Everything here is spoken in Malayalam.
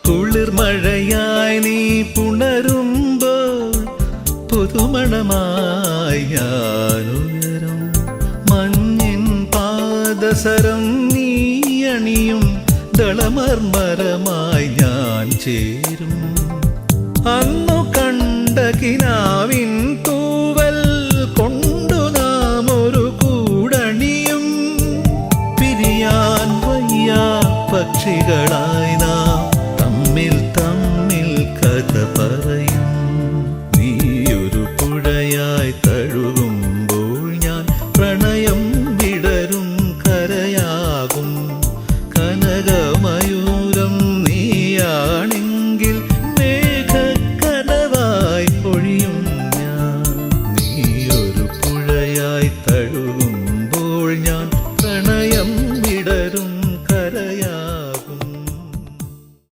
കുളിർമഴയായി നീ പുണരുമ്പോൾ പുതുമണമായി ഞാനുയരും. മഞ്ഞിൻ പാദസരം നീ അണിയും ദളമർമരമായി ഞാൻ ചേരും. അന്നു കണ്ട കിനാവിൻ തൂവൽ കൊണ്ടു നാം ഒരു കൂടണിയും. പിരിയാൻ വയ്യ പക്ഷികളായി